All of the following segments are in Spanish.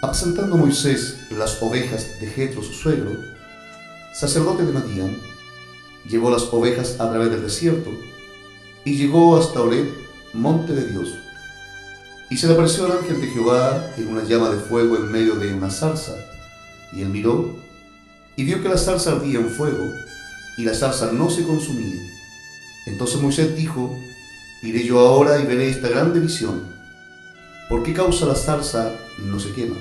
Apacentando Moisés las ovejas de Jetro su suegro, sacerdote de Madián, llevó las ovejas a través del desierto y llegó hasta Horeb, monte de Dios. Y se le apareció el ángel de Jehová en una llama de fuego en medio de una zarza. Y él miró y vio que la zarza ardía en fuego y la zarza no se consumía. Entonces Moisés dijo: iré yo ahora y veré esta grande visión. ¿Por qué causa la zarza no se quema?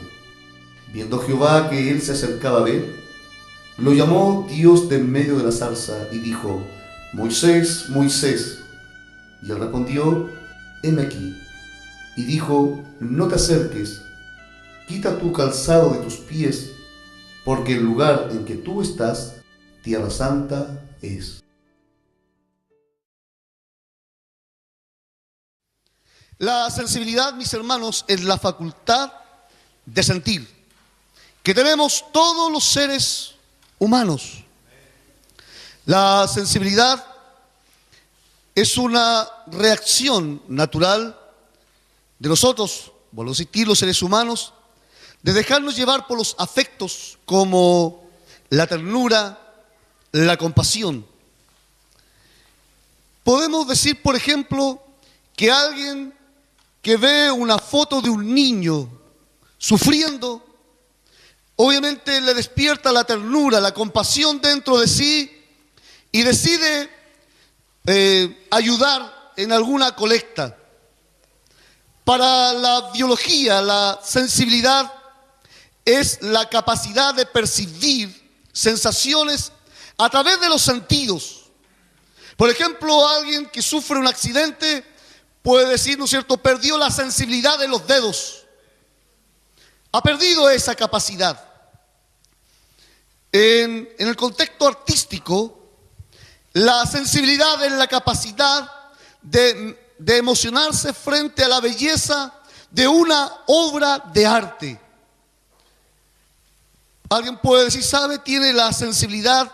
Viendo Jehová que él se acercaba a ver, lo llamó Dios de en medio de la zarza y dijo: Moisés, Moisés. Y él respondió: heme aquí. Y dijo: no te acerques, quita tu calzado de tus pies, porque el lugar en que tú estás, tierra santa es. La sensibilidad, mis hermanos, es la facultad de sentir que tenemos todos los seres humanos. La sensibilidad es una reacción natural de nosotros, vuelvo a insistir, los seres humanos, de dejarnos llevar por los afectos como la ternura, la compasión. Podemos decir, por ejemplo, que alguien que ve una foto de un niño sufriendo, obviamente le despierta la ternura, la compasión dentro de sí y decide ayudar en alguna colecta. Para la biología, la sensibilidad es la capacidad de percibir sensaciones a través de los sentidos. Por ejemplo, alguien que sufre un accidente puede decir, ¿no es cierto?, perdió la sensibilidad de los dedos. Ha perdido esa capacidad. En el contexto artístico, la sensibilidad es la capacidad de emocionarse frente a la belleza de una obra de arte. Alguien puede decir, ¿sabe? Tiene la sensibilidad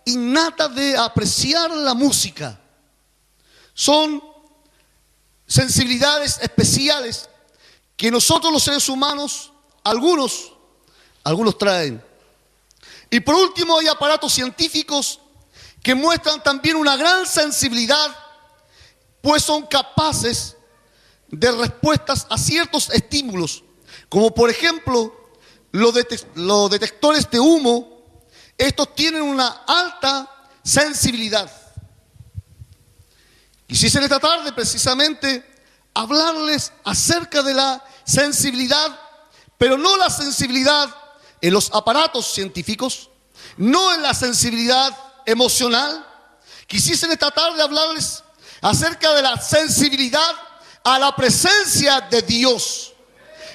innata de apreciar la música. Son sensibilidades especiales que nosotros los seres humanos, algunos traen. Y por último, hay aparatos científicos que muestran también una gran sensibilidad, pues son capaces de respuestas a ciertos estímulos, como por ejemplo los detectores de humo. Estos tienen una alta sensibilidad. Quisiese en esta tarde precisamente hablarles acerca de la sensibilidad, pero no la sensibilidad en los aparatos científicos, no en la sensibilidad emocional. Quisiese en esta tarde hablarles acerca de la sensibilidad a la presencia de Dios,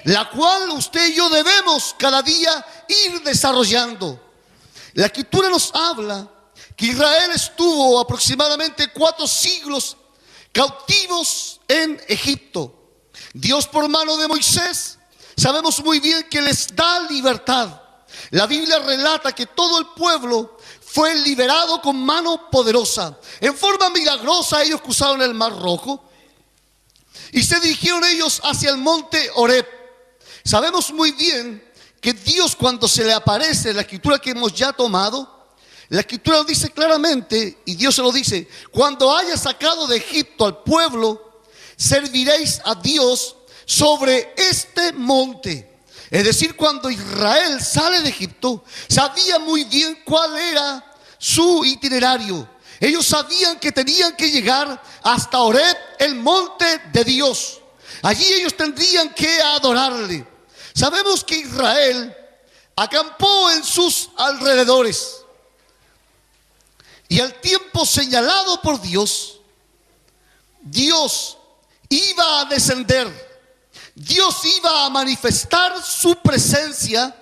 la cual usted y yo debemos cada día ir desarrollando. La Escritura nos habla que Israel estuvo aproximadamente 4 siglos cautivos en Egipto. Dios, por mano de Moisés, sabemos muy bien que les da libertad. La Biblia relata que todo el pueblo fue liberado con mano poderosa. En forma milagrosa ellos cruzaron el Mar Rojo y se dirigieron ellos hacia el monte Horeb. Sabemos muy bien que Dios, cuando se le aparece en la Escritura que hemos ya tomado, la Escritura lo dice claramente, y Dios se lo dice: cuando haya sacado de Egipto al pueblo, serviréis a Dios sobre este monte. Es decir, cuando Israel sale de Egipto, sabía muy bien cuál era su itinerario. Ellos sabían que tenían que llegar hasta Horeb, el monte de Dios. Allí ellos tendrían que adorarle. Sabemos que Israel acampó en sus alrededores. Y al tiempo señalado por Dios, Dios iba a descender. Dios iba a manifestar su presencia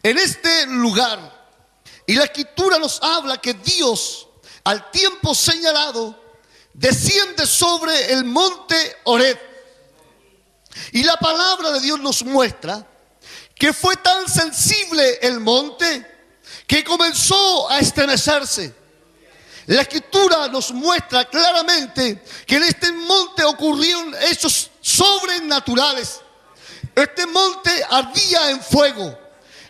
en este lugar. Y la Escritura nos habla que Dios, al tiempo señalado, desciende sobre el monte Horeb. Y la palabra de Dios nos muestra que fue tan sensible el monte que comenzó a estremecerse. La Escritura nos muestra claramente que en este monte ocurrieron hechos sobrenaturales. Este monte ardía en fuego.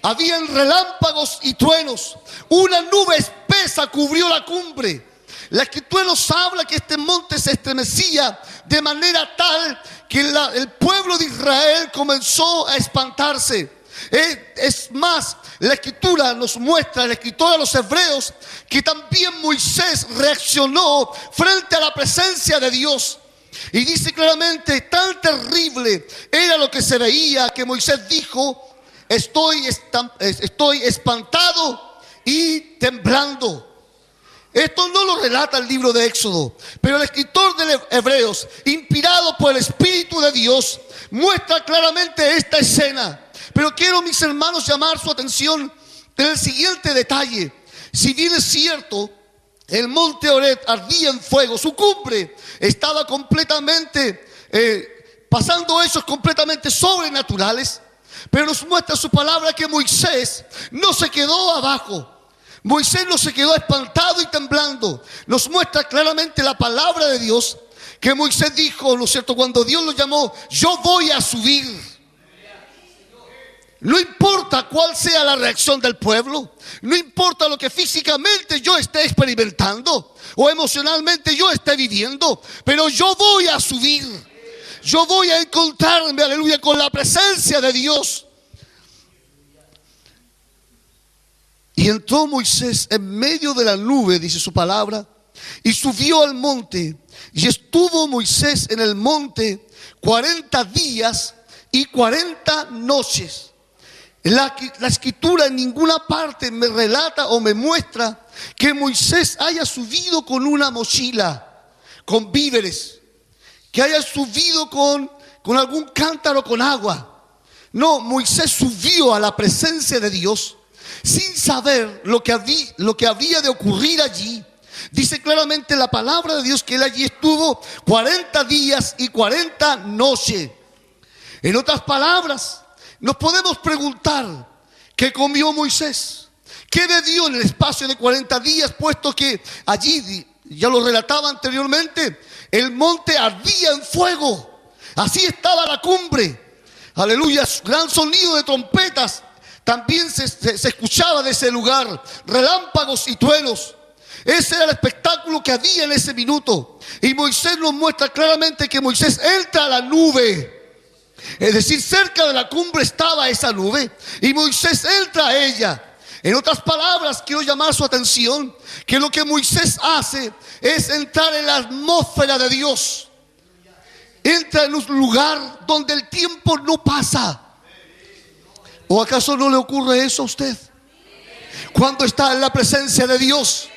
Habían relámpagos y truenos. Una nube espesa cubrió la cumbre. La escritura nos habla que este monte se estremecía de manera tal que el pueblo de Israel comenzó a espantarse. Es más, la escritura nos muestra, el escritor de los Hebreos, que también Moisés reaccionó frente a la presencia de Dios. Y dice claramente, tan terrible era lo que se veía, que Moisés dijo: estoy espantado y temblando. Esto no lo relata el libro de Éxodo, pero el escritor de Hebreos, inspirado por el Espíritu de Dios, muestra claramente esta escena. Pero quiero, mis hermanos, llamar su atención en el siguiente detalle. Si bien es cierto, el monte Horeb ardía en fuego, su cumbre estaba completamente pasando hechos completamente sobrenaturales, pero nos muestra su palabra que Moisés no se quedó abajo. Moisés no se quedó espantado y temblando. Nos muestra claramente la palabra de Dios, que Moisés dijo, ¿no es cierto?, cuando Dios lo llamó: yo voy a subir. No importa cuál sea la reacción del pueblo, no importa lo que físicamente yo esté experimentando o emocionalmente yo esté viviendo, pero yo voy a subir. Yo voy a encontrarme, aleluya, con la presencia de Dios. Y entró Moisés en medio de la nube, dice su palabra, y subió al monte. Y estuvo Moisés en el monte 40 días y 40 noches. La escritura en ninguna parte me relata o me muestra que Moisés haya subido con una mochila, con víveres, que haya subido con algún cántaro con agua. No, Moisés subió a la presencia de Dios sin saber lo que había de ocurrir allí. Dice claramente la palabra de Dios que él allí estuvo 40 días y 40 noches. En otras palabras, nos podemos preguntar: ¿qué comió Moisés? ¿Qué bebió en el espacio de 40 días? Puesto que allí, ya lo relataba anteriormente, el monte ardía en fuego. Así estaba la cumbre. Aleluya, gran sonido de trompetas también se escuchaba de ese lugar. Relámpagos y truenos. Ese era el espectáculo que había en ese minuto. Y Moisés nos muestra claramente que Moisés entra a la nube. Es decir, cerca de la cumbre estaba esa nube y Moisés entra a ella. En otras palabras, quiero llamar su atención que lo que Moisés hace es entrar en la atmósfera de Dios. Entra en un lugar donde el tiempo no pasa. ¿O acaso no le ocurre eso a usted? Cuando está en la presencia de Dios,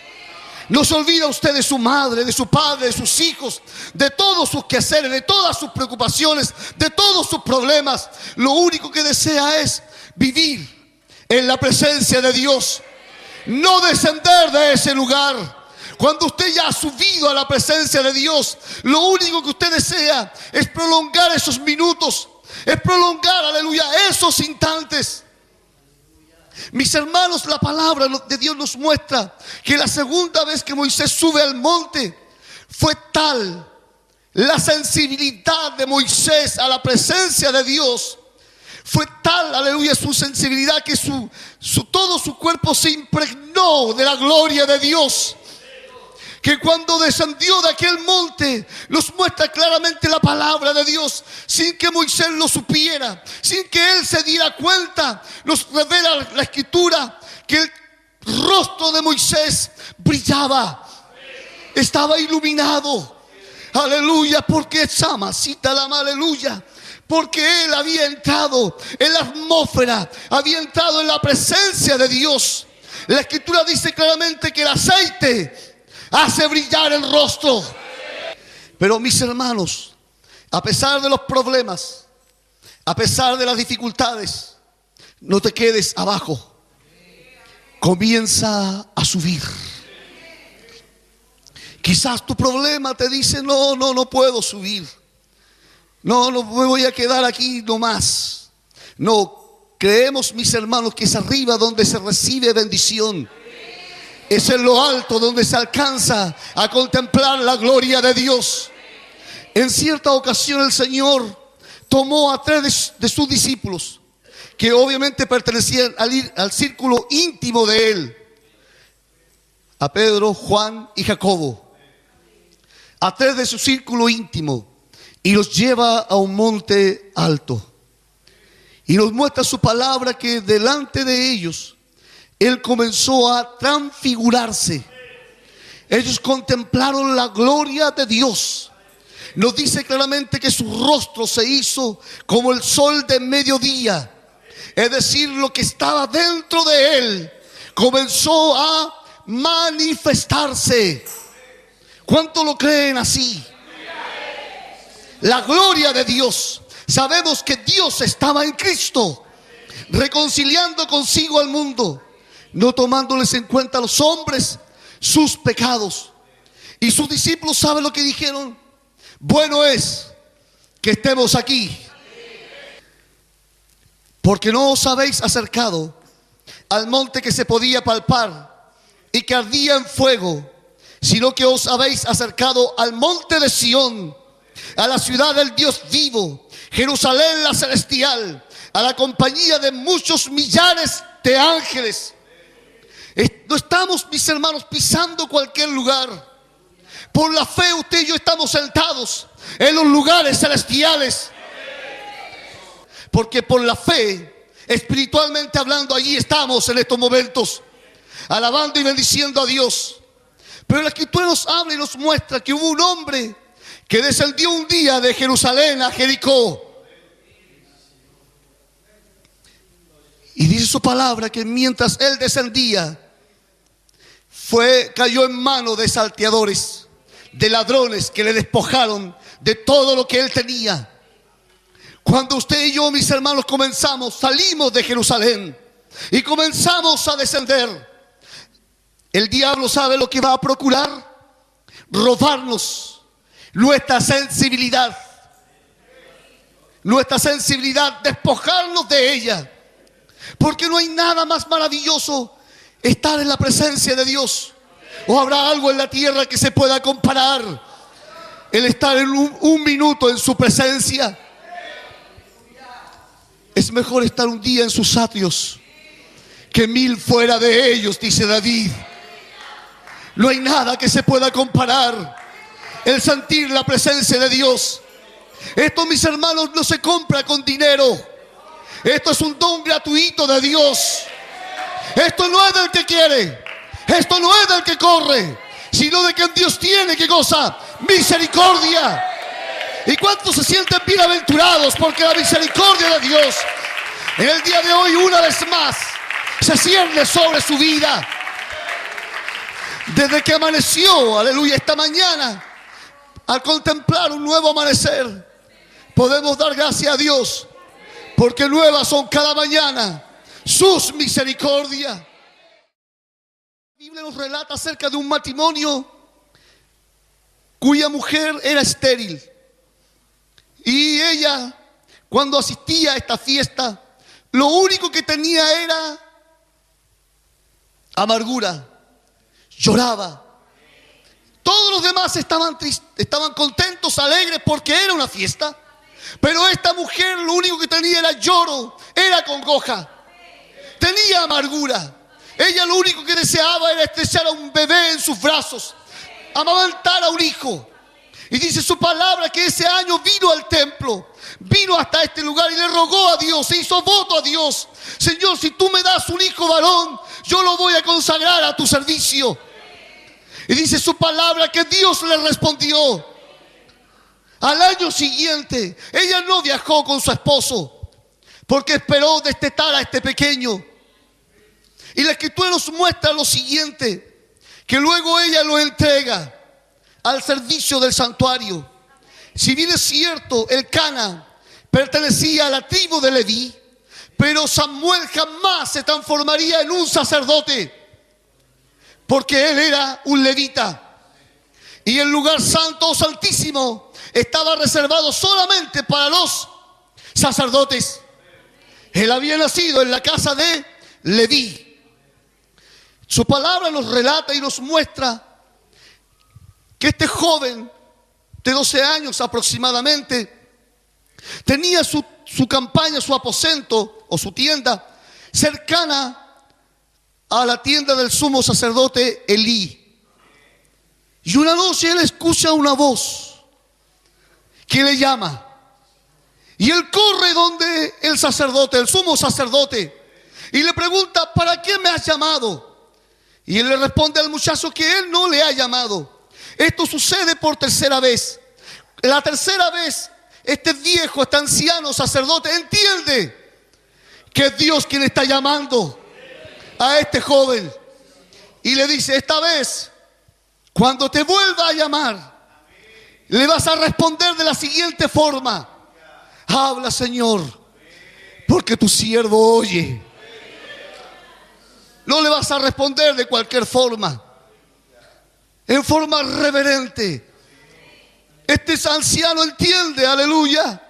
no se olvida usted de su madre, de su padre, de sus hijos, de todos sus quehaceres, de todas sus preocupaciones, de todos sus problemas. Lo único que desea es vivir en la presencia de Dios, no descender de ese lugar. Cuando usted ya ha subido a la presencia de Dios, lo único que usted desea es prolongar esos minutos, es prolongar, aleluya, esos instantes. Mis hermanos, la palabra de Dios nos muestra que la segunda vez que Moisés sube al monte fue tal la sensibilidad de Moisés a la presencia de Dios, fue tal, aleluya, su sensibilidad, que todo su cuerpo se impregnó de la gloria de Dios, que cuando descendió de aquel monte, nos muestra claramente la palabra de Dios, sin que Moisés lo supiera, sin que él se diera cuenta. Nos revela la escritura que el rostro de Moisés brillaba, estaba iluminado, aleluya, porque Samacita la aleluya, porque él había entrado en la atmósfera, había entrado en la presencia de Dios. La escritura dice claramente que el aceite hace brillar el rostro. Pero mis hermanos, a pesar de los problemas, a pesar de las dificultades, no te quedes abajo. Comienza a subir. Quizás tu problema te dice: no puedo subir. No me voy a quedar aquí nomás. No, creemos, mis hermanos, que es arriba donde se recibe bendición. Es en lo alto donde se alcanza a contemplar la gloria de Dios. En cierta ocasión el Señor tomó a 3 de sus discípulos, que obviamente pertenecían al círculo íntimo de él, a Pedro, Juan y Jacobo, a 3 de su círculo íntimo, y los lleva a un monte alto. Y nos muestra su palabra que delante de ellos, Él comenzó a transfigurarse. Ellos contemplaron la gloria de Dios. Nos dice claramente que su rostro se hizo como el sol de mediodía. Es decir, lo que estaba dentro de Él comenzó a manifestarse. ¿Cuánto lo creen así? La gloria de Dios. Sabemos que Dios estaba en Cristo, reconciliando consigo al mundo, no tomándoles en cuenta a los hombres sus pecados. Y sus discípulos, ¿saben lo que dijeron? Bueno es que estemos aquí, porque no os habéis acercado al monte que se podía palpar y que ardía en fuego, sino que os habéis acercado al monte de Sión, a la ciudad del Dios vivo, Jerusalén la celestial, a la compañía de muchos millares de ángeles. No estamos, mis hermanos, pisando cualquier lugar. Por la fe usted y yo estamos sentados en los lugares celestiales, porque por la fe, espiritualmente hablando, allí estamos en estos momentos, alabando y bendiciendo a Dios. Pero la Escritura nos habla y nos muestra que hubo un hombre que descendió un día de Jerusalén a Jericó. Y dice su palabra que mientras él descendía, cayó en manos de salteadores, de ladrones que le despojaron de todo lo que él tenía. Cuando usted y yo, mis hermanos, salimos de Jerusalén y comenzamos a descender, el diablo sabe lo que va a procurar: robarnos nuestra sensibilidad, despojarnos de ella. Porque no hay nada más maravilloso estar en la presencia de Dios. ¿O habrá algo en la tierra que se pueda comparar el estar en un minuto en su presencia? Es mejor estar un día en sus atrios que 1000 fuera de ellos, dice David. No hay nada que se pueda comparar el sentir la presencia de Dios. Esto, mis hermanos, no se compra con dinero. Esto es un don gratuito de Dios. Esto no es del que quiere, esto no es del que corre, sino de quien Dios tiene, que goza misericordia. ¿Y cuántos se sienten bienaventurados? Porque la misericordia de Dios en el día de hoy, una vez más, se cierne sobre su vida. Desde que amaneció, aleluya, esta mañana, al contemplar un nuevo amanecer, podemos dar gracias a Dios, porque nuevas son cada mañana sus misericordias. La Biblia nos relata acerca de un matrimonio cuya mujer era estéril. Y ella, cuando asistía a esta fiesta, lo único que tenía era amargura. Lloraba. Todos los demás estaban tristes, estaban contentos, alegres, porque era una fiesta. Pero esta mujer lo único que tenía era lloro, era congoja, tenía amargura. Ella lo único que deseaba era estrechar a un bebé en sus brazos, amamantar a un hijo. Y dice su palabra que ese año vino al templo, vino hasta este lugar y le rogó a Dios, se hizo voto a Dios: Señor, si tú me das un hijo varón, yo lo voy a consagrar a tu servicio. Y dice su palabra que Dios le respondió. Al año siguiente, ella no viajó con su esposo, porque esperó destetar a este pequeño. Y la Escritura nos muestra lo siguiente: que luego ella lo entrega al servicio del santuario. Si bien es cierto, Elcana pertenecía a la tribu de Leví, pero Samuel jamás se transformaría en un sacerdote, porque él era un levita. Y el lugar santo o santísimo estaba reservado solamente para los sacerdotes. Él había nacido en la casa de Leví. Su palabra nos relata y nos muestra que este joven de 12 años aproximadamente tenía su campaña, su aposento o su tienda cercana a la tienda del sumo sacerdote Elí. Y una noche él escucha una voz que le llama. Y él corre donde el sacerdote, el sumo sacerdote, y le pregunta: ¿para qué me has llamado? Y él le responde al muchacho que él no le ha llamado. Esto sucede por tercera vez. La tercera vez, este viejo, este anciano sacerdote entiende que es Dios quien está llamando a este joven. Y le dice: esta vez, cuando te vuelva a llamar, le vas a responder de la siguiente forma: habla, Señor, porque tu siervo oye. No le vas a responder de cualquier forma, en forma reverente. Este anciano entiende, aleluya,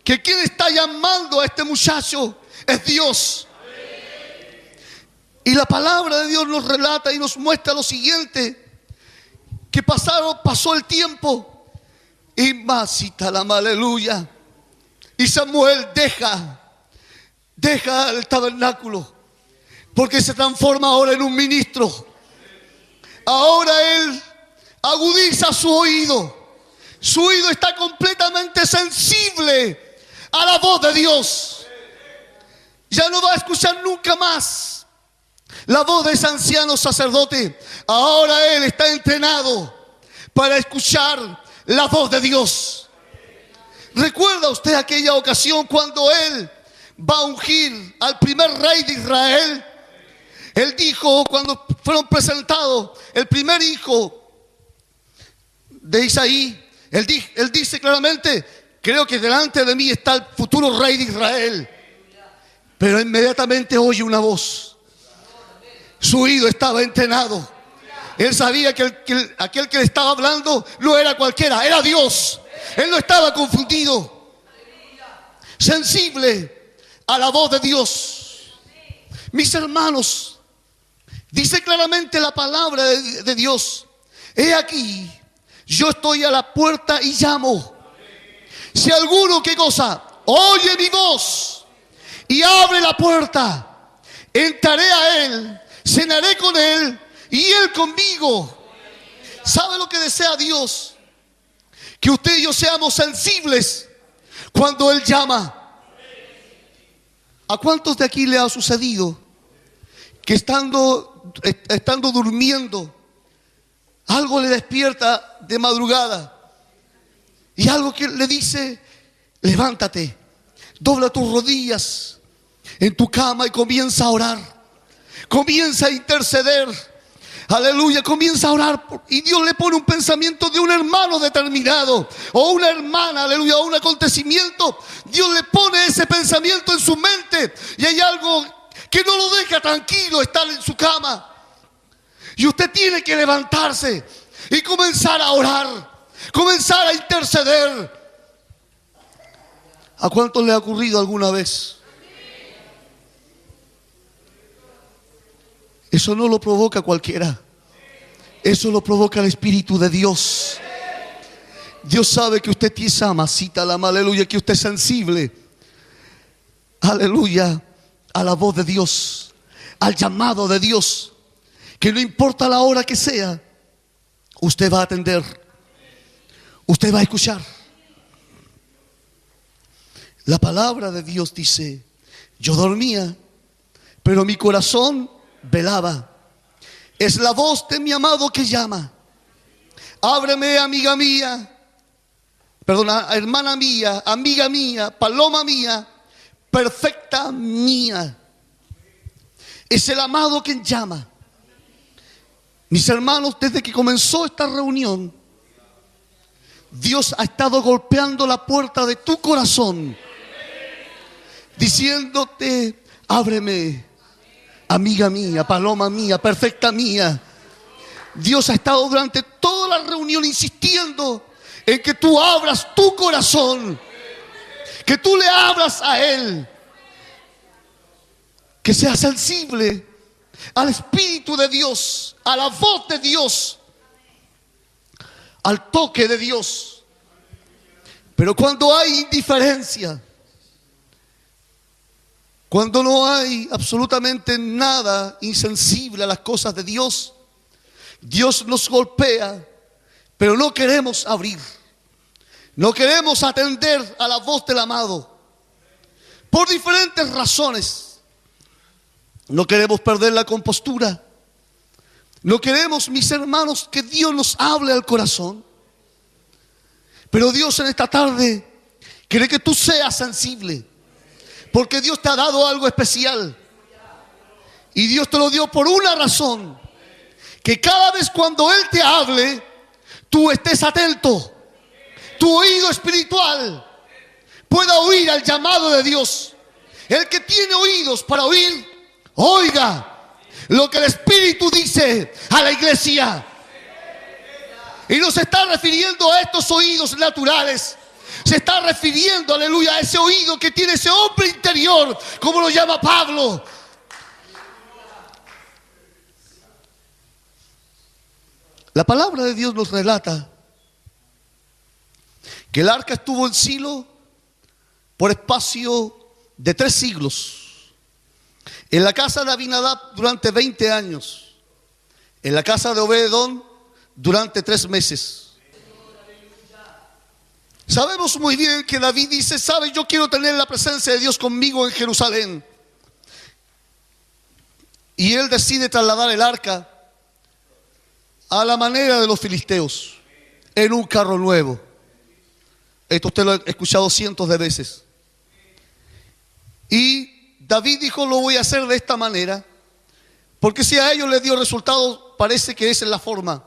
que quien está llamando a este muchacho es Dios. Y la palabra de Dios nos relata y nos muestra lo siguiente: que pasó el tiempo y masita la aleluya. Y Samuel deja el tabernáculo, porque se transforma ahora en un ministro. Ahora él agudiza su oído. Su oído está completamente sensible a la voz de Dios. Ya no va a escuchar nunca más la voz de ese anciano sacerdote. Ahora él está entrenado para escuchar la voz de Dios. ¿Recuerda usted aquella ocasión cuando él va a ungir al primer rey de Israel? Él dijo, cuando fueron presentados el primer hijo de Isaí, él dice claramente: creo que delante de mí está el futuro rey de Israel. Pero inmediatamente oye una voz. Su oído estaba entrenado. Él sabía que aquel que le estaba hablando no era cualquiera, era Dios. Él no estaba confundido. Sensible a la voz de Dios. Mis hermanos, dice claramente la palabra de Dios: he aquí, yo estoy a la puerta y llamo. Si alguno, ¿qué cosa? Oye mi voz y abre la puerta, entraré a él, cenaré con él y él conmigo. ¿Sabe lo que desea Dios? Que usted y yo seamos sensibles cuando él llama. ¿A cuántos de aquí le ha sucedido que estando durmiendo, algo le despierta de madrugada y algo que le dice: levántate, dobla tus rodillas en tu cama y comienza a orar, comienza a interceder, aleluya, comienza a orar, y Dios le pone un pensamiento de un hermano determinado o una hermana, aleluya, o un acontecimiento? Dios le pone ese pensamiento en su mente y hay algo que no lo deja tranquilo estar en su cama. Y usted tiene que levantarse y comenzar a orar, comenzar a interceder. ¿A cuántos le ha ocurrido alguna vez? Eso no lo provoca cualquiera. Eso lo provoca el Espíritu de Dios. Dios sabe que usted tiene amasita la aleluya, que usted es sensible, aleluya, a la voz de Dios, al llamado de Dios. Que no importa la hora que sea, usted va a atender, usted va a escuchar. La palabra de Dios dice: yo dormía, pero mi corazón velaba. Es la voz de mi amado que llama. Ábreme, amiga mía, perdona, hermana mía, amiga mía, paloma mía, perfecta mía. Es el amado quien llama. Mis hermanos, desde que comenzó esta reunión, Dios ha estado golpeando la puerta de tu corazón, diciéndote: ábreme, amiga mía, paloma mía, perfecta mía. Dios ha estado durante toda la reunión insistiendo en que tú abras tu corazón, que tú le abras a Él, que seas sensible al Espíritu de Dios, a la voz de Dios, al toque de Dios. Pero cuando hay indiferencia, cuando no hay absolutamente nada, insensible a las cosas de Dios, Dios nos golpea, pero no queremos abrir. No queremos atender a la voz del amado. Por diferentes razones. No queremos perder la compostura. No queremos, mis hermanos, que Dios nos hable al corazón. Pero Dios en esta tarde quiere que tú seas sensible. Porque Dios te ha dado algo especial. Y Dios te lo dio por una razón. Que cada vez cuando Él te hable, tú estés atento. Tu oído espiritual pueda oír al llamado de Dios. El que tiene oídos para oír, oiga lo que el Espíritu dice a la iglesia. Y no se está refiriendo a estos oídos naturales. Se está refiriendo, aleluya, a ese oído que tiene ese hombre interior, como lo llama Pablo. La palabra de Dios nos relata que el arca estuvo en Silo por espacio de 3 siglos. En la casa de Abinadab durante 20 años. En la casa de Obed-edom durante 3 meses. Sabemos muy bien que David dice, ¿sabe? Yo quiero tener la presencia de Dios conmigo en Jerusalén. Y él decide trasladar el arca a la manera de los filisteos, en un carro nuevo. Esto usted lo ha escuchado cientos de veces. Y David dijo, lo voy a hacer de esta manera, porque si a ellos les dio resultados, parece que esa es la forma.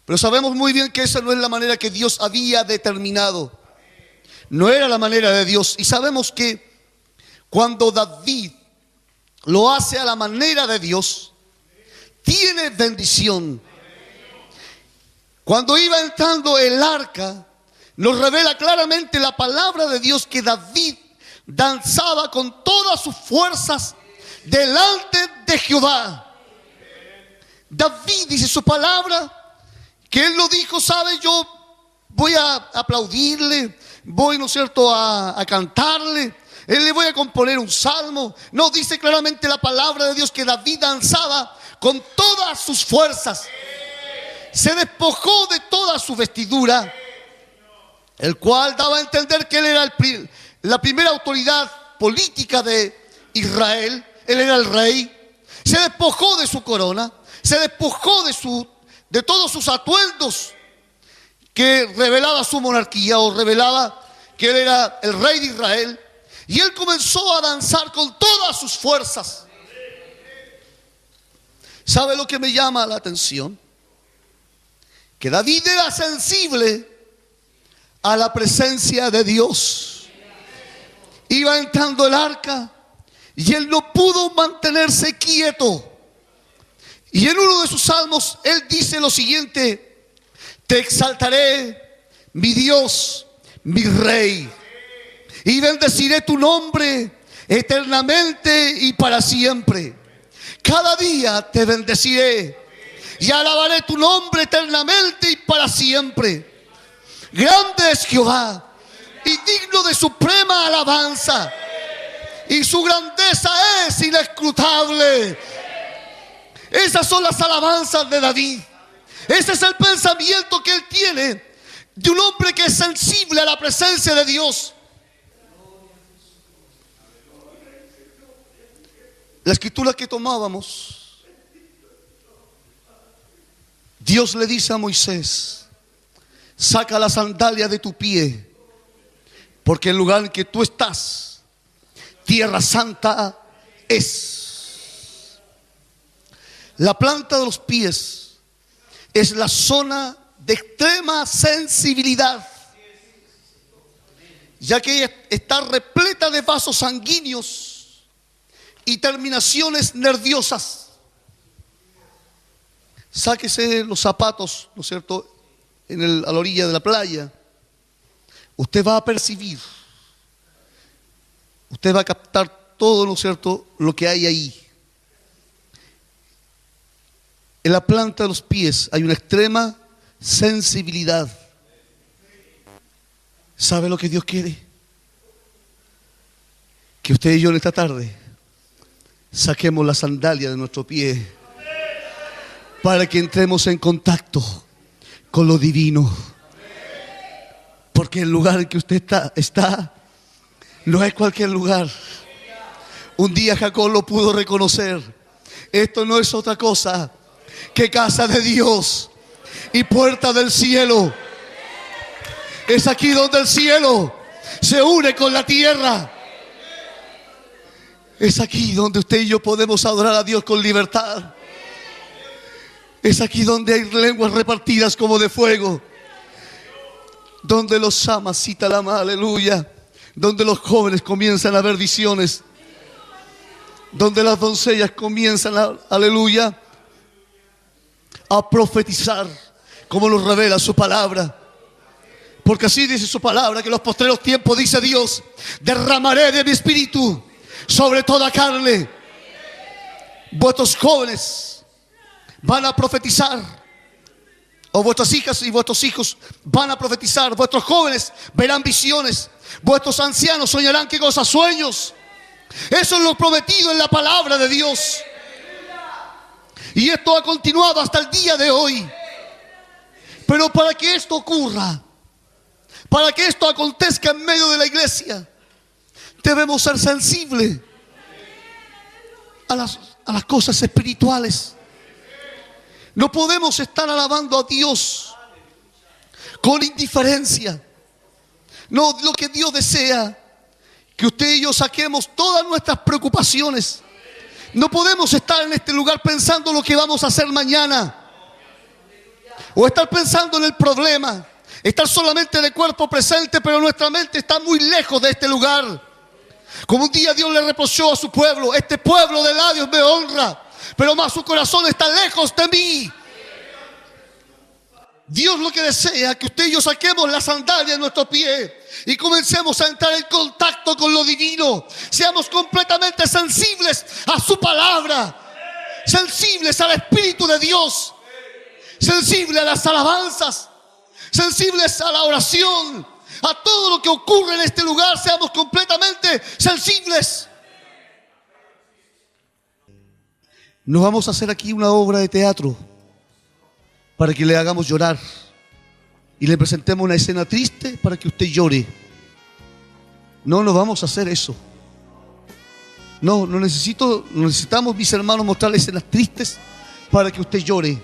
Pero sabemos muy bien que esa no es la manera que Dios había determinado. No era la manera de Dios. Y sabemos que cuando David lo hace a la manera de Dios, tiene bendición. Cuando iba entrando el arca, nos revela claramente la palabra de Dios que David danzaba con todas sus fuerzas delante de Jehová. David dice su palabra, que él lo dijo, ¿sabe? Yo voy a aplaudirle, voy, ¿no es cierto?, a cantarle, él le voy a componer un salmo. No, dice claramente la palabra de Dios que David danzaba con todas sus fuerzas. Se despojó de toda su vestidura, el cual daba a entender que él era la primera autoridad política de Israel. Él era el rey. Se despojó de su corona, se despojó de todos sus atuendos que revelaba su monarquía o revelaba que él era el rey de Israel. Y él comenzó a danzar con todas sus fuerzas. ¿Sabe lo que me llama la atención? Que David era sensible a la presencia de Dios. Iba entrando el arca y él no pudo mantenerse quieto. Y en uno de sus salmos él dice lo siguiente: te exaltaré, mi Dios, mi Rey, y bendeciré tu nombre eternamente y para siempre. Cada día te bendeciré y alabaré tu nombre eternamente y para siempre. Grande es Jehová y digno de suprema alabanza, y su grandeza es inescrutable. Esas son las alabanzas de David. Ese es el pensamiento que él tiene de un hombre que es sensible a la presencia de Dios. La escritura que tomábamos, Dios le dice a Moisés: saca la sandalia de tu pie, porque el lugar en que tú estás, tierra santa es. La planta de los pies es la zona de extrema sensibilidad, ya que ella está repleta de vasos sanguíneos y terminaciones nerviosas. Sáquese los zapatos, ¿no es cierto?, a la orilla de la playa. Usted va a percibir, usted va a captar todo, ¿no es cierto?, lo que hay ahí. En la planta de los pies hay una extrema sensibilidad. ¿Sabe lo que Dios quiere? Que usted y yo en esta tarde saquemos la sandalia de nuestro pie para que entremos en contacto con lo divino. Porque el lugar en que usted está no es cualquier lugar. Un día Jacob lo pudo reconocer. Esto no es otra cosa que casa de Dios y puerta del cielo. Es aquí donde el cielo se une con la tierra. Es aquí donde usted y yo podemos adorar a Dios con libertad. Es aquí donde hay lenguas repartidas como de fuego. Donde los samas cita la ama, aleluya. Donde los jóvenes comienzan a ver visiones. Donde las doncellas comienzan, aleluya, a profetizar como nos revela su palabra. Porque así dice su palabra, que en los postreros tiempos, dice Dios, derramaré de mi espíritu sobre toda carne. Vuestros jóvenes van a profetizar, o vuestras hijas y vuestros hijos van a profetizar. Vuestros jóvenes verán visiones. Vuestros ancianos soñarán qué cosas, sueños. Eso es lo prometido en la palabra de Dios. Y esto ha continuado hasta el día de hoy. Pero para que esto ocurra, para que esto acontezca en medio de la iglesia, debemos ser sensibles a las cosas espirituales. No podemos estar alabando a Dios con indiferencia. No, lo que Dios desea, que usted y yo saquemos todas nuestras preocupaciones. No podemos estar en este lugar pensando lo que vamos a hacer mañana, o estar pensando en el problema, estar solamente de cuerpo presente, pero nuestra mente está muy lejos de este lugar. Como un día Dios le reprochó a su pueblo: este pueblo de labios me honra, pero más su corazón está lejos de mí. Dios lo que desea es que usted y yo saquemos la sandalia de nuestro pie y comencemos a entrar en contacto con lo divino. Seamos completamente sensibles a su palabra, sensibles al Espíritu de Dios, sensibles a las alabanzas, sensibles a la oración, a todo lo que ocurre en este lugar. Seamos completamente sensibles. No vamos a hacer aquí una obra de teatro para que le hagamos llorar y le presentemos una escena triste para que usted llore. No vamos a hacer eso. No necesitamos, mis hermanos, mostrarle escenas tristes para que usted llore.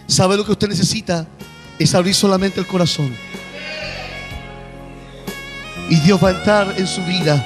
¿Sabe lo que usted necesita? Es abrir solamente el corazón, y Dios va a entrar en su vida.